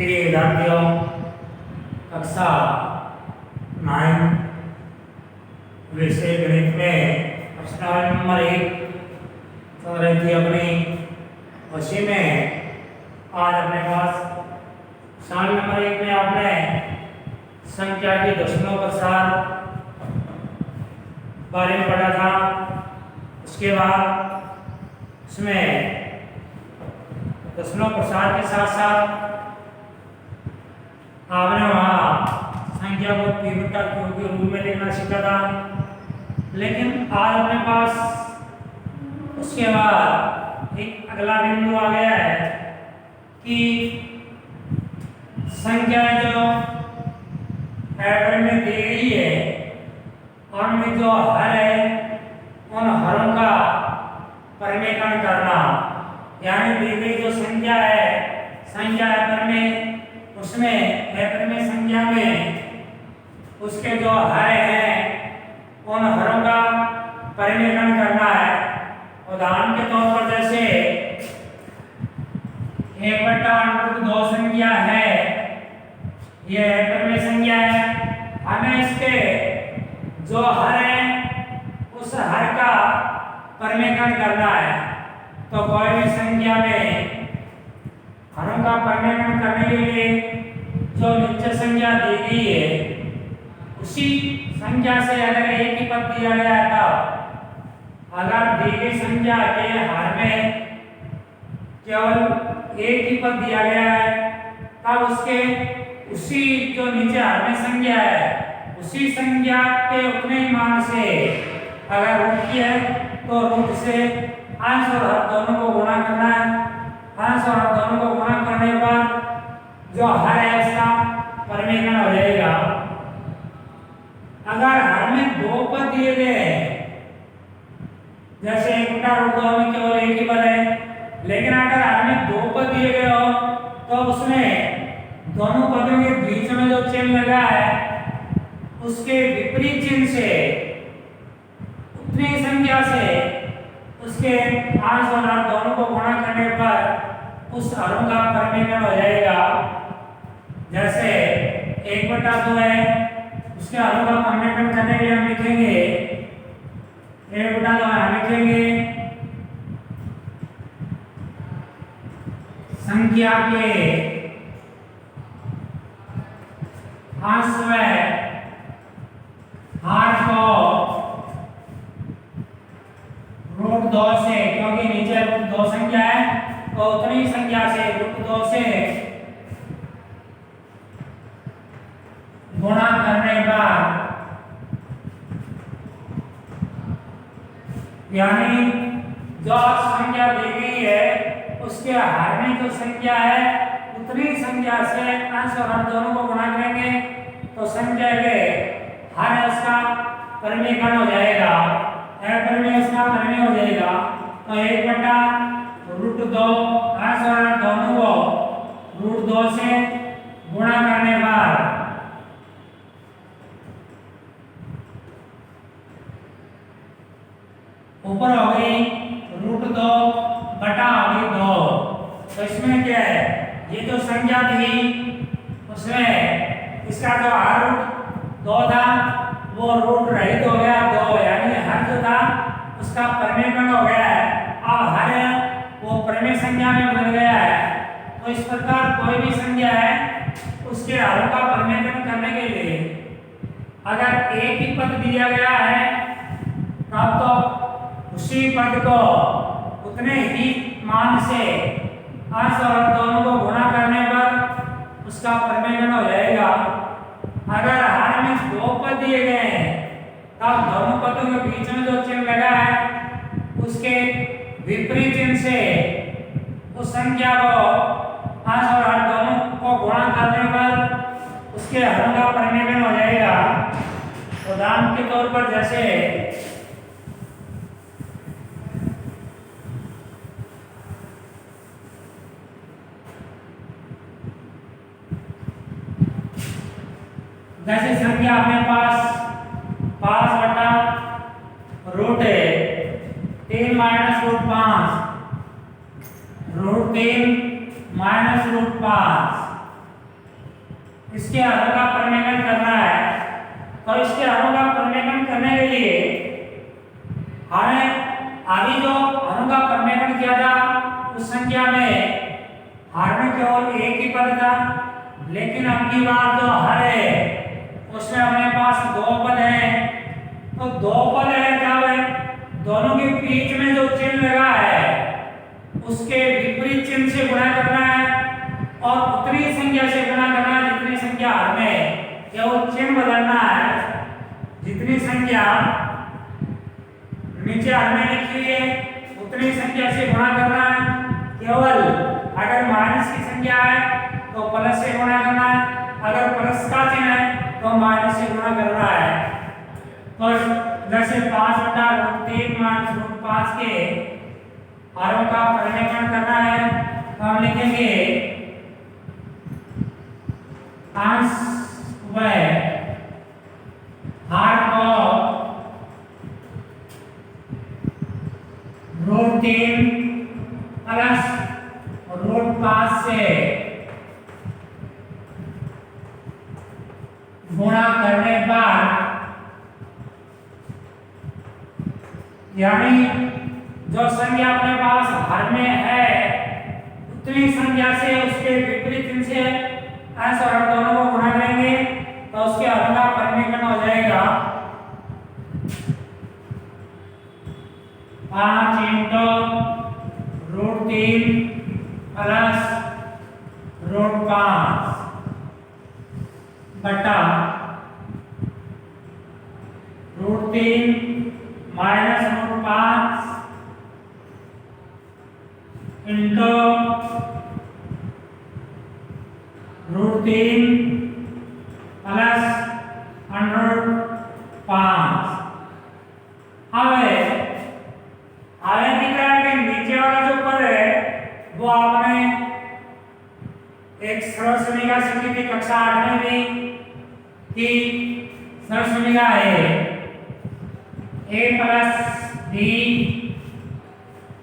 प्रिय विद्यार्थियों, कक्षा 9 विषय गणित में प्रश्न नंबर 1 चल रही थी अपनी। उसी में आज अपने पास सवाल नंबर 1 में आपने संख्या के दशमलव प्रसार बारे में पढ़ा था। उसके बाद उसमें दशमलव प्रसार के साथ साथ आपने वहाँ संख्या को p बटा q के रूप में लिखना सीखा था। लेकिन आज अपने पास उसके बाद एक अगला बिंदु आ गया है कि संख्याएं जो पैटर्न में दी गई है उनमें जो हर है उन हरों का परिमेयकरण करना, यानी दी गई जो संख्या है परिमेय, उसमें परिमेय संख्या में उसके जो हर हैं उन हरों का परिमेयकरण करना है। उदाहरण के तौर पर जैसे 1/√2 संख्या है, यह परिमेय संख्या है। हमें इसके जो हर है उस हर का परिमेयकरण करना है। तो कोई भी संख्या में हरों का परिमेयकरण करने के लिए जो निश्चित संख्या दी गई है उसी संख्या से अगर एक ही पद दिया गया है, तब अगर दी गई संख्या के हर में केवल एक ही पद दिया गया है तब उसके उसी जो नीचे हर में संख्या है उसी संख्या के उतने ही मान से अगर रूट की है तो रूट से अंश और हर दोनों को गुणा करना है। अंश और हर दोनों को गुणा करने पर जो हर है उसका परिमेयकरण हो जाएगा। अगर हर में दो पद दिए गए हैं, जैसे 1/√2 में केवल एक ही पद है, लेकिन अगर हर में दो पद दिए गए हो तो उसमें दोनों पदों के बीच में जो चिन्ह लगा है उसके विपरीत चिन्ह से उतनी संख्या से उसके अंश और हर दोनों को गुणा करने पर उस हरों का परिमेयकरण हो जाएगा। जैसे 1/2 है, उसके हरों का परिमेयकरण करने के लिए हम लिखेंगे 1/2 हम लिखेंगे संख्या के अंश व हर को √2 से, क्योंकि नीचे √2 संख्या है तो उतनी संख्या से √2 से गुणा करने पर, यानी जो संख्या दी गई है उसके हर में जो संख्या है उतनी संख्या से अंश और हर दोनों को गुणा करेंगे तो संख्या के हर है उसका परिमेयकरण हो जाएगा। परिमेय उसका परिमेय हो जाएगा। तो 1/√2 अंश और हर दोनों को √2 से गुणा करने पर ऊपर हो गई √2 बटा हो गई 2। तो इसमें क्या है, ये जो संख्या थी उसमें इसका जो हर √2 था वो रूट रहित हो गया 2, यानी हर जो था उसका परिमेयकरण हो गया है। अब हर वो परिमेय संख्या में बदल गया है। तो इस प्रकार कोई भी संख्या है उसके हरों का परिमेयकरण करने के लिए अगर एक ही पद दिया गया है तब तो उसी पद को उतने ही मान से अंश और हर दोनों को गुणा करने पर उसका परिमेयकरण हो जाएगा। अगर हर में दो पद दिए गए हैं तब दोनों पदों के बीच में जो चिन्ह लगा है उसके विपरीत चिन्ह से उस संख्या को अंश और हर दोनों को गुणा करने पर उसके हरों का परिमेयकरण हो जाएगा। उदाहरण के तौर पर जैसे संख्या अपने पास 5/√3 -√5 √3 -√5 इसके अणु का परिमेलन करना है। तो इसके अणु का परिमेलन करने के लिए हमें अभी जो अणु का परिमेलन किया था उस संख्या में हर में केवल एक ही पद था, लेकिन अब की बार जो हर है उसमें हमारे पास दो पद हैं। तो दो पद है जब दोनों के बीच में जो चिन्ह लगा है उसके विपरीत चिन्ह से गुणा करना है और उतनी संख्या से गुणा करना है जितनी संख्या हर में, केवल चिन्ह बदलना है। जितनी संख्या नीचे हर में लिखी हुई है उतनी संख्या से गुणा करना है। केवल अगर माइनस की संख्या है तो प्लस से गुणा करना है, अगर प्लस का चिन्ह है तो माइनस से गुणा करना है। तो जैसे 5/√3 - √5 के हरों का परिमेलन करना है तो हम लिखेंगे अंश व हर को √3 प्लस √5 से गुणा करने पर, यानी जो संख्या अपने पास हर में है उतनी संख्या से उसके विपरीत चिन्ह से अंश और हर दोनों को गुणा करेंगे तो उसके हर का परिमेलन हो जाएगा 5 × √3 प्लस √5 बटा √3 माइनस √5 इंटू √3 प्लस √5। हमें दिख रहा है कि नीचे वाला जो पद है वो आपने एक सरल समीकरण सीखी थी कक्षा 8 में भी कि सरल समीकरण है a + b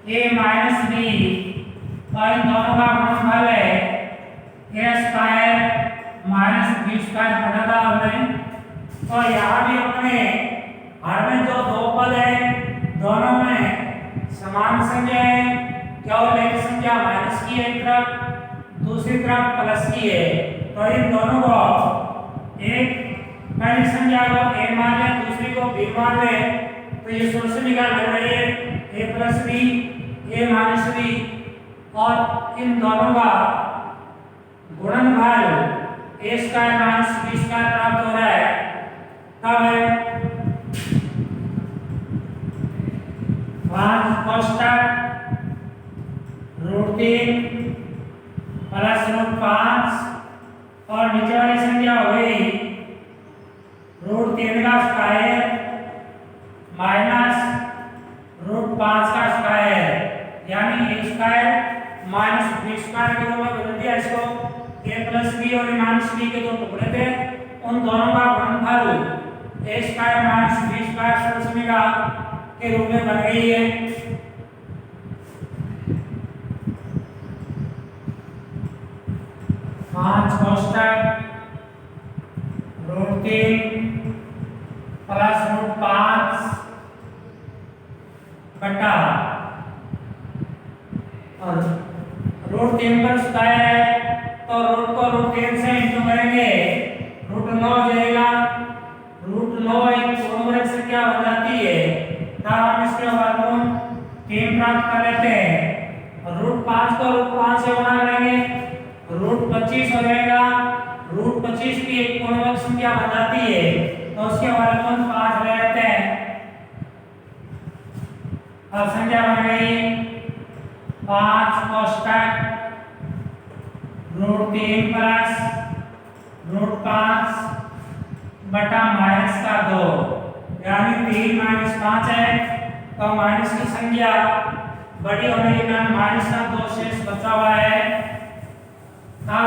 a - b और इन दोनों का गुणनफल है a² - b² पढ़ा था हमने। तो यहाँ भी अपने हर में जो दो पद है दोनों में समान संख्या है, केवल एक संख्या माइनस की है एक तरफ, दूसरी तरफ प्लस की है। तो इन दोनों को एक पहली संख्या को a मान ले दूसरी को b मान ले तो ये सोल्यूशन निकाल लग रही है a + b a - b और इन दोनों का गुणनफल a² - b² प्राप्त हो रहा है। तब है 5 कोष्ठक √3 प्लस √5 और नीचे वाली संख्या हो गई √3 का स्क्वायर माइनस √5 का स्क्वायर, यानी a² - b² के रूप में बदल दिया इसको। a + b और a - b के दो टुकड़े थे, उन दोनों का गुणनफल a² - b² सरल समीकरण के रूप में बन गई है। कोष्ठक √3 प्लस √5 बटा और √3 पर स्क्वायर है तो रूट को √3 से इंटू करेंगे √9 हो जाएगा। √9 एक पूर्ण वर्ग संख्या हो जाती है, तब हम इसके वर्गमूल 3 प्राप्त कर लेते हैं और √5 को √5 से गुणा करेंगे √25 हो जाएगा। √25 भी एक पूर्ण वर्ग संख्या बन जाती है तो उसके वर्गमूल 5 ले लेते हैं। अब संख्या बन गई 5 कोष्ठक √3 प्लस √5 बटा -2, यानी 3 - 5 है तो माइनस की संख्या बड़ी होने के कारण -2 शेष बचा हुआ है। अब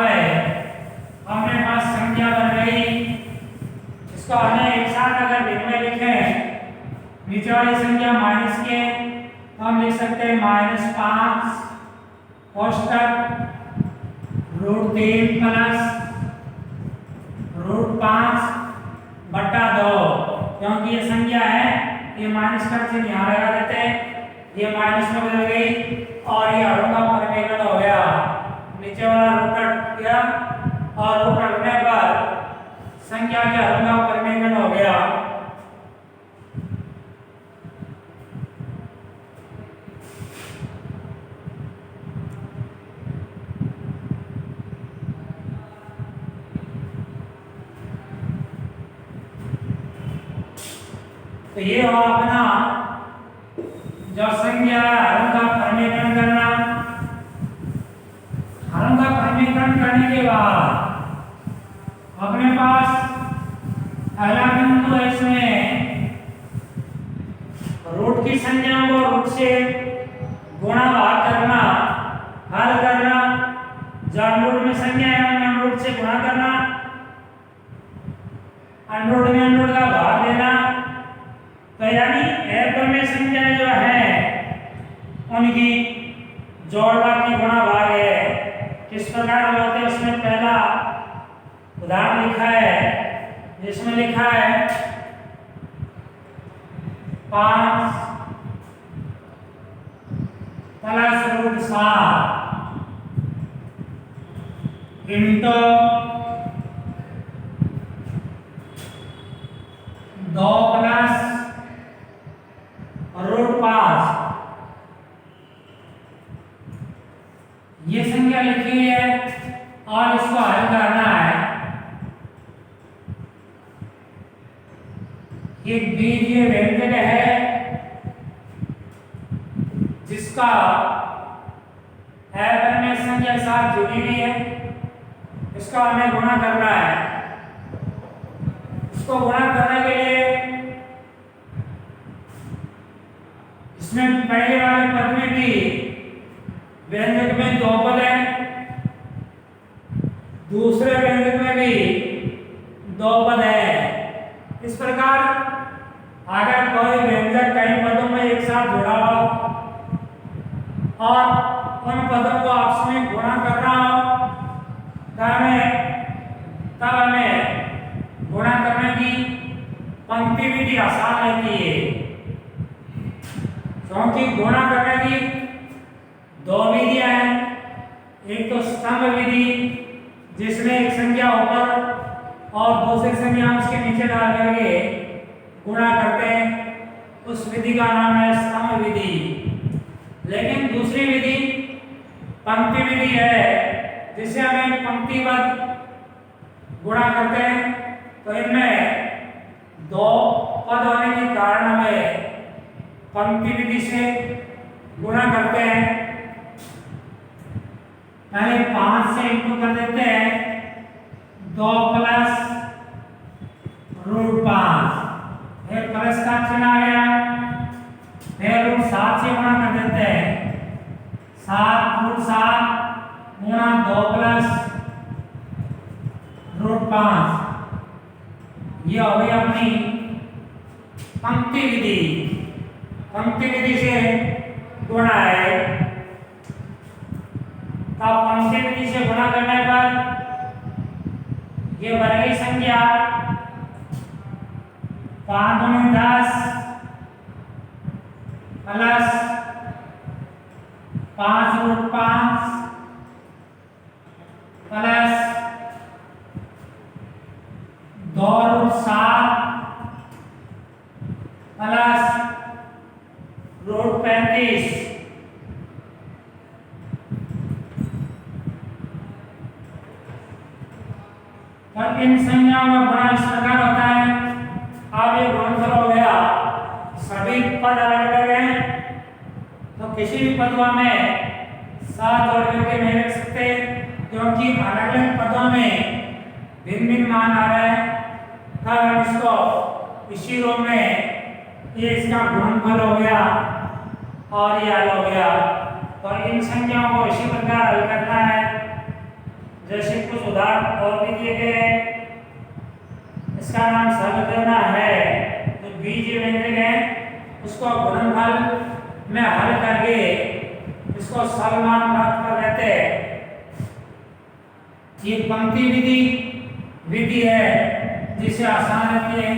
हमारे पास संख्या बन गई, इसको हमें एक साथ अगर भिन्न में लिखें नीचे वाली संख्या माइनस के तो हम लिख सकते हैं -5 कोष्ठक √3 प्लस क्योंकि ये संज्ञा है, ये माइनस का चिन्ह यहाँ लगा देते हैं, ये माइनस में बदल गई और ये हरों का परिमेलन हो गया। नीचे वाला रूट कट गया और रूट कटने पर संख्या के हरों का परिमेलन हो गया। तो ये हुआ अपना जो संज्ञा हरों का परिमेलन करना। हरों का परिमेलन करने के बाद अपने पास अगला बिंदु है, इसमें रूट की संख्या को रूट से गुणा भाग करना, हल करना। जब रूट में संख्या है उन्हें रूट से गुणा करना, अनरूट में अनरूट का भाग देना। तो यानी एक में संख्या जो है उनकी जोड़ की गुणा भाग है। किस प्रकार होते हैं उसमें पहला उदाहरण लिखा है, जिसमें लिखा है 5 plus root 7 into 2 plus root 5। ये संख्या लिखी हुई है और इसको हल करना है। एक बीजीय व्यंजक है जिसका में संख्या के साथ जुड़ी हुई है, इसका हमें गुणा करना है। इसको गुणा करने के लिए इसमें पहले वाले पद में भी व्यंजक में 2 पद है, दूसरे व्यंजक में भी 2 पद है। इस प्रकार अगर कोई व्यंजक कई पदों में एक साथ जुड़ा हो और उन पदों को आपस में गुणा करना हो तब हमें गुणा करने की पंक्ति विधि आसान रहती है, क्योंकि गुणा करने की 2 विधियां हैं। एक तो स्तंभ विधि जिसमें एक संख्या ऊपर और दूसरी संख्या उसके नीचे डाल करके गुणा करते हैं, उस विधि का नाम है स्तंभ विधि। लेकिन दूसरी विधि पंक्ति विधि है, जिसे हमें पंक्तिबद्ध गुणा करते हैं। तो इनमें 2 पद होने के कारण हमें पंक्ति विधि से गुणा करते हैं। पहले 5 से इंटू कर देते हैं, 2 प्लस रूट 5, फिर प्लस का चिन्ह आ गया, फिर रूट 7 से गुणा कर देते हैं, 7 रूट 7 गुणा 2 प्लस रूट 5। ये हो गई अपनी पंक्ति विधि। पंक्ति विधि से गुणा है, तब पंक्ति विधि से गुणा करने पर ये बन गई संख्या 5 दूनी 10 plus 5 root 5 plus 2 root 7 plus root 35। और इन संख्याओं का गुणा इस प्रकार होता है। अब ये गुणनफल हो गया, सभी पद अलग अलग हैं, तो किसी भी पद को हमें 7 जोड़ करके नहीं रख सकते, क्योंकि अलग अलग पदों में भिन्न भिन्न मान आ रहे हैं। तब हम इसको इसी रूप में ये इसका गुणनफल हो गया और ये हल हो गया। तो इन संख्याओं को इसी प्रकार हल करना है। जैसे कुछ उदाहरण और भी दिए गए हैं, इसका नाम सरल करना है। जो बीजीय व्यंजक है उसको गुणनफल में हल करके इसको सरल मान प्राप्त कर लेते हैं। ये पंक्ति विधि है जिसे आसान रहती है।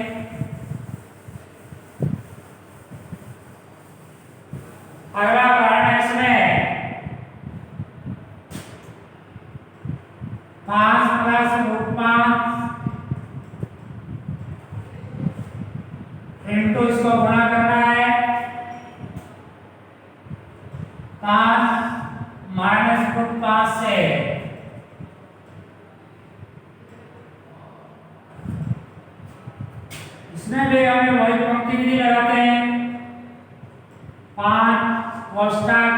तो इसको गुणा करना है 5 माइनस रूट 5 से। इसमें भी हमें वही पंक्ति विधि लगाते हैं। 5 कोष्टक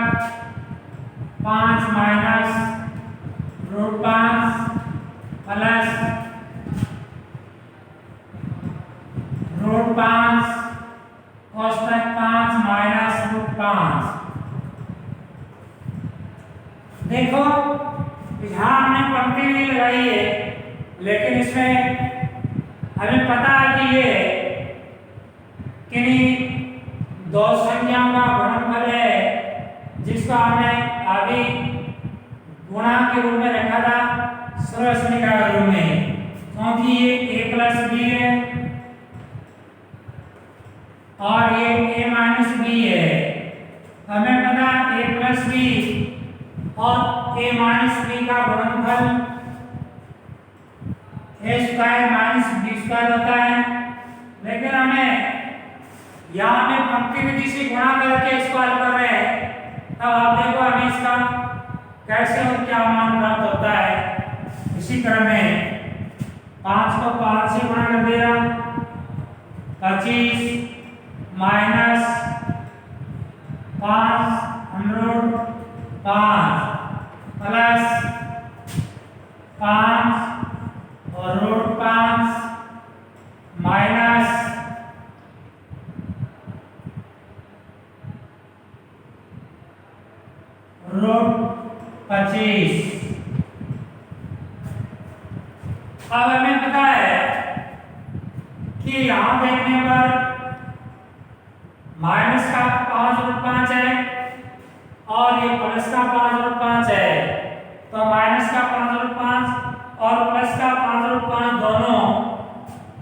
5 माइनस रूट 5 प्लस रूट 5 कोष्टक 5 माइनस रूट 5। देखो यहाँ हमने पंक्ति नहीं लगाई है, लेकिन इसमें हमें पता है कि ये किन्हीं दो संख्याओं का गुणनफल है, जिसको हमने अभी गुणा के रूप में रखा था सर्वसमीकरण के रूप में, क्योंकि ये a प्लस बी है और ये a माइनस बी है। हमें पता है a प्लस बी और a माइनस बी का गुणनफल a square minus B square होता है, लेकिन हमें यहाँ में पंक्ति विधि से गुणा करके इसको हल कर रहे हैं। तब आप देखो हमें इसका कैसे और क्या मान प्राप्त होता है। इसी क्रम में 5 को 5 से गुणा कर दिया, 25 माइनस 5 √ 5 प्लस 5 और √5 माइनस √25। अब हमें पता है कि यहां देखने पर माइनस का 5√5 है और ये प्लस का 5√5 है, तो माइनस का 5√5 और प्लस का 5√5 दोनों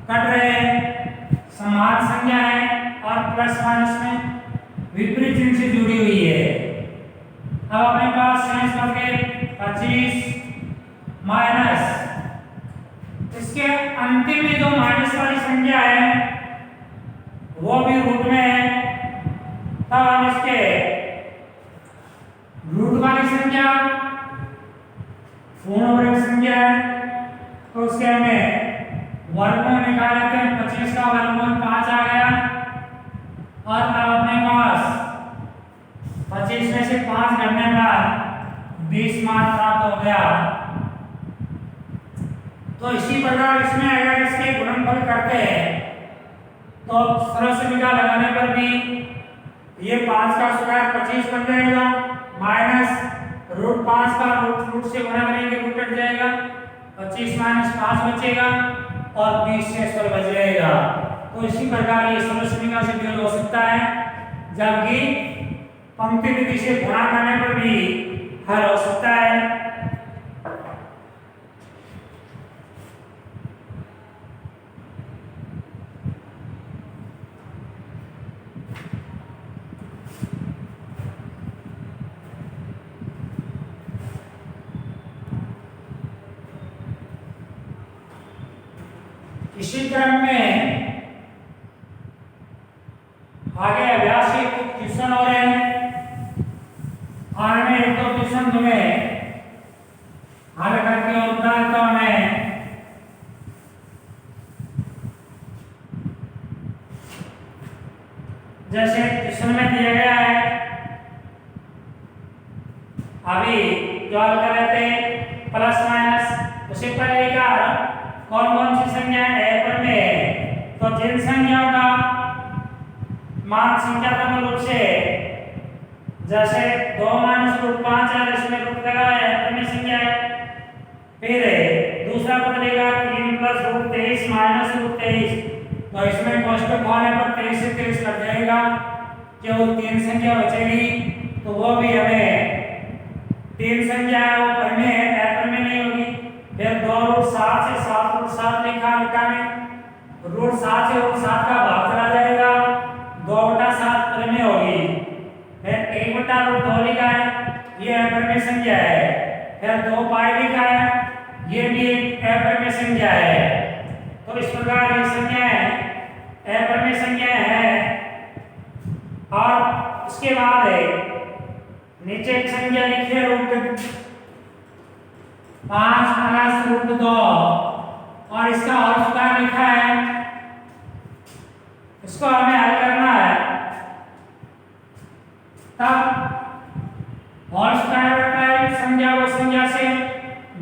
कट रहे हैं, समान संख्या है और प्लस माइनस में विपरीत चिन्ह से जुड़ी हुई है। अब अपने पास शेष बच गए 25 माइनस इसके अंतिम में जो माइनस वाली संख्या है वो भी रूट में है, तब हम इसके रूट वाली संख्या पूर्ण वर्ग संख्या है तो उसके हमें वर्गमूल निकाल लेते हैं। 25 का वर्गमूल 5 आ गया और अब अपने पास 25 में से 5 घटने पर 20 मान प्राप्त हो गया। तो इसी प्रकार इसमें अगर इसके गुणनफल करते हैं तो सर्वसमीकरण लगाने पर भी ये 5 का स्क्वायर 25 बन जाएगा, माइनस √5 का रूट से गुणा करेंगे रूट कट जाएगा, 25 माइनस 5 बचेगा और 20 से स्क्वायर बच जाएगा। तो इसी प्रकार ये सर्वसमीकरण से ड्यूल हो सकता है, जबकि पंक्ति विधि से गुणा करने पर भी हल हो सकता है। इसी क्रम में आगे अभ्यास के कुछ क्वेश्चन हो रहे हैं और मैं एक दो क्वेश्चन तुम्हें हल करके और बताता हूं। मैं जैसे क्वेश्चन में दिया गया है, अभी जो हल कर रहे थे प्लस माइनस, उसे पहले का कौन कौन सी संख्या है में, तो जिन संख्याओं का मान संख्यात्मक रूप से जैसे 2 माइनस √5 है, इसमें रूट लगा है अन्य संख्या है। फिर दूसरा पद लेगा 3 प्लस √23 माइनस √23, तो इसमें कोष्टक होने पर 23 से 23 कट जाएगा, केवल 3 संख्या बचेगी। तो वो भी हमें 3 संख्या है वो पढ़ने है में नहीं होगी। फिर 2√7 से 7√7 लिखा में √7 से √7 का भाग चला जाएगा, 2/7 में होगी। फिर 1/√2 लिखा है, ये अपरिमेय संख्या है। फिर 2π लिखा है, ये भी एक अपरिमेय संख्या है। तो इस प्रकार ये संख्याएं अपरिमेय संख्याएं हैं उसके बाद है नीचे एक संख्या लिखी है रूट 5 प्लस रूट 2 और इसका होल स्क्वायर लिखा है, इसको हमें हल करना है। तब होल स्क्वायर होता है एक संख्या को संख्या से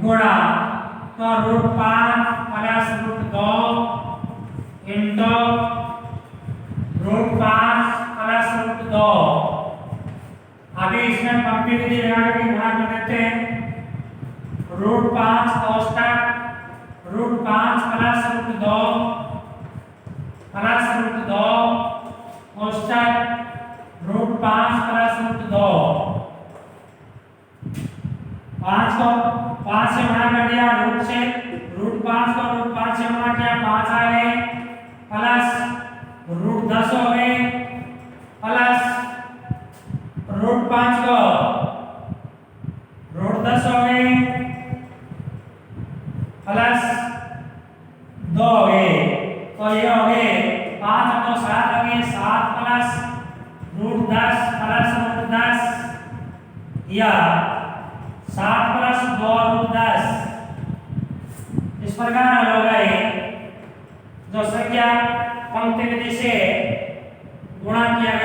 गुणा, तो root 5 plus root 2 into root 5 plus root 2। अभी इसमें पंक्ति विधि लगा के गुणा कर देते हैं। रूट 5 कोष्टक root 5 plus root 2 plus root 2 कोष्टक रूट 5 प्लस रूट 2। 5 को 5 से गुणा कर दिया रूट से, रूट 5 को रूट 5 से गुणा किया 5 आ गए, प्लस रूट 10 हो गए, प्लस रूट 5 को रूट 10 हो गए, प्लस 2 हो गए, तो ये हो गए 5 तो 7 हो गए, 7 प्लस रूट 10 प्लस रूट 10 या 7 प्लस 2 रूट 10। इस प्रकार हल हो गए जो संख्या पंक्ति विधि से गुणा किया गया